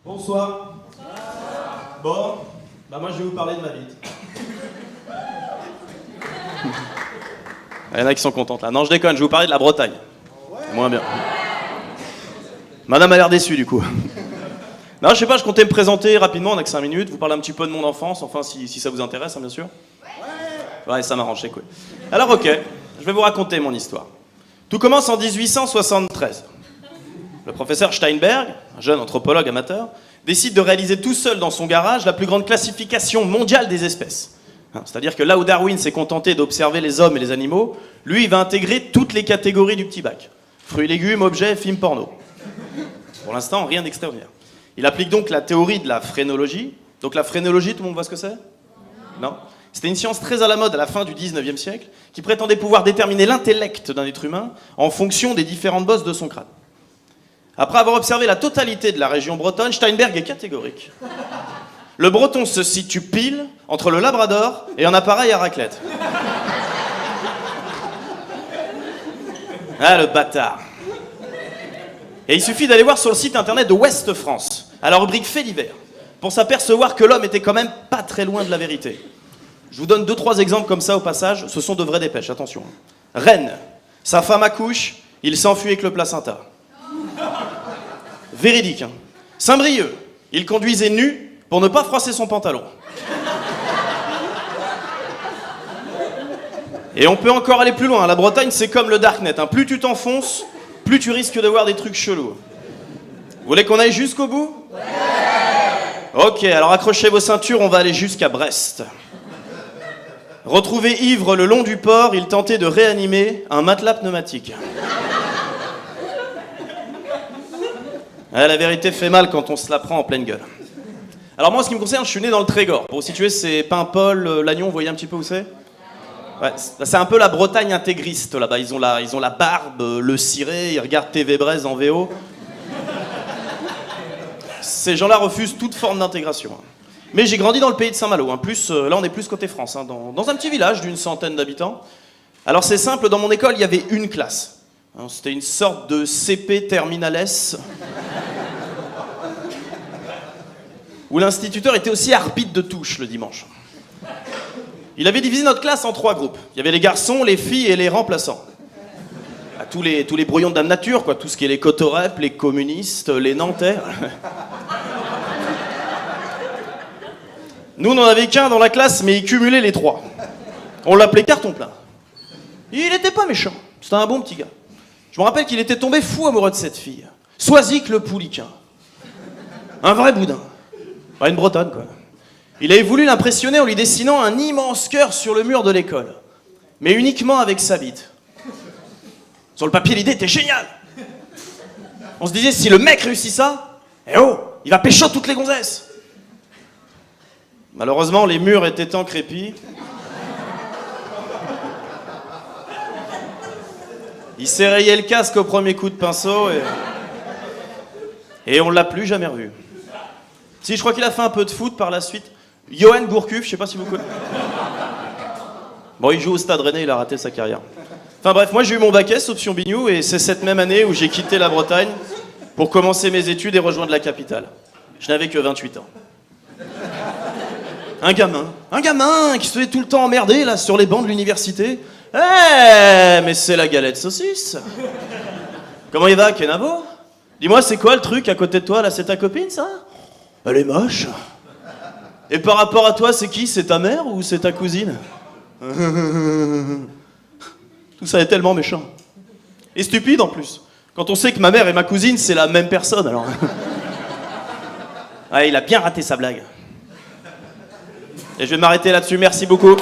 Bonsoir. Bon, bah moi je vais vous parler de ma bite. Il y en a qui sont contentes là. Non, je déconne, je vais vous parler de la Bretagne. Moins bien. Madame a l'air déçue du coup. Non, je sais pas, je comptais me présenter rapidement, on a que 5 minutes, vous parler un petit peu de mon enfance, enfin si ça vous intéresse, hein, bien sûr. Ouais, ça m'arrange, c'est cool. Alors ok, je vais vous raconter mon histoire. Tout commence en 1873. Le professeur Steinberg, un jeune anthropologue amateur, décide de réaliser tout seul dans son garage la plus grande classification mondiale des espèces. C'est-à-dire que là où Darwin s'est contenté d'observer les hommes et les animaux, lui il va intégrer toutes les catégories du petit bac. Fruits, légumes, objets, films porno. Pour l'instant, rien d'extraordinaire. Il applique donc la théorie de la phrénologie. Donc la phrénologie, tout le monde voit ce que c'est ? Non ? C'était une science très à la mode à la fin du 19e siècle, qui prétendait pouvoir déterminer l'intellect d'un être humain en fonction des différentes bosses de son crâne. Après avoir observé la totalité de la région bretonne, Steinberg est catégorique. Le breton se situe pile entre le Labrador et un appareil à raclette. Ah, le bâtard. Et il suffit d'aller voir sur le site internet de Ouest France, à la rubrique Faits divers, pour s'apercevoir que l'homme était quand même pas très loin de la vérité. Je vous donne 2-3 exemples comme ça au passage, ce sont de vraies dépêches, attention. Rennes, sa femme accouche, il s'enfuit avec le placenta. Véridique. Hein. Saint-Brieuc, il conduisait nu pour ne pas froisser son pantalon. Et on peut encore aller plus loin. La Bretagne, c'est comme le Darknet. Hein. Plus tu t'enfonces, plus tu risques de voir des trucs chelous. Vous voulez qu'on aille jusqu'au bout ? Ouais. Ok, alors accrochez vos ceintures, on va aller jusqu'à Brest. Retrouvé ivre le long du port, il tentait de réanimer un matelas pneumatique. La vérité fait mal quand on se la prend en pleine gueule. Alors moi, en ce qui me concerne, je suis né dans le Trégor. Pour vous situer, c'est Paimpol, Lannion, vous voyez un petit peu où c'est ? Ouais, c'est un peu la Bretagne intégriste là-bas. Ils ont la barbe, le ciré, ils regardent TV Braise en VO. Ces gens-là refusent toute forme d'intégration. Mais j'ai grandi dans le pays de Saint-Malo. Hein. Plus, là, on est plus côté France, hein, dans un petit village d'une centaine d'habitants. Alors c'est simple, dans mon école, il y avait une classe. Hein, c'était une sorte de CP terminal S. Où l'instituteur était aussi arbitre de touche le dimanche. Il avait divisé notre classe en 3 groupes. Il y avait les garçons, les filles et les remplaçants. Tous les brouillons de Dame Nature, quoi. Tout ce qui est les cotorep, les communistes, les Nantais. Nous, on n'en avait qu'un dans la classe, mais il cumulait les 3. On l'appelait carton plein. Il n'était pas méchant. C'était un bon petit gars. Je me rappelle qu'il était tombé fou amoureux de cette fille. Soisic le Pouliquin. Un vrai boudin. Pas une bretonne, quoi. Il avait voulu l'impressionner en lui dessinant un immense cœur sur le mur de l'école. Mais uniquement avec sa bite. Sur le papier, l'idée était géniale. On se disait, si le mec réussit ça, eh oh, il va pécho toutes les gonzesses. Malheureusement, les murs étaient tant crépis. Il s'est rayé le casque au premier coup de pinceau et on l'a plus jamais revu. Si, je crois qu'il a fait un peu de foot par la suite. Johan Gourcuff, je sais pas si vous connaissez. Bon, il joue au Stade Rennais, il a raté sa carrière. Enfin bref, moi j'ai eu mon bac S, option Bignou, et c'est cette même année où j'ai quitté la Bretagne pour commencer mes études et rejoindre la capitale. Je n'avais que 28 ans. Un gamin qui se faisait tout le temps emmerder là sur les bancs de l'université. Mais c'est la galette saucisse. Comment il va, Kenavo ? Dis-moi, c'est quoi le truc à côté de toi là, c'est ta copine ça ? Elle est moche. Et par rapport à toi, c'est qui ? C'est ta mère ou c'est ta cousine ? Tout ça est tellement méchant. Et stupide en plus. Quand on sait que ma mère et ma cousine, c'est la même personne, alors... Ah, il a bien raté sa blague. Et je vais m'arrêter là-dessus. Merci beaucoup.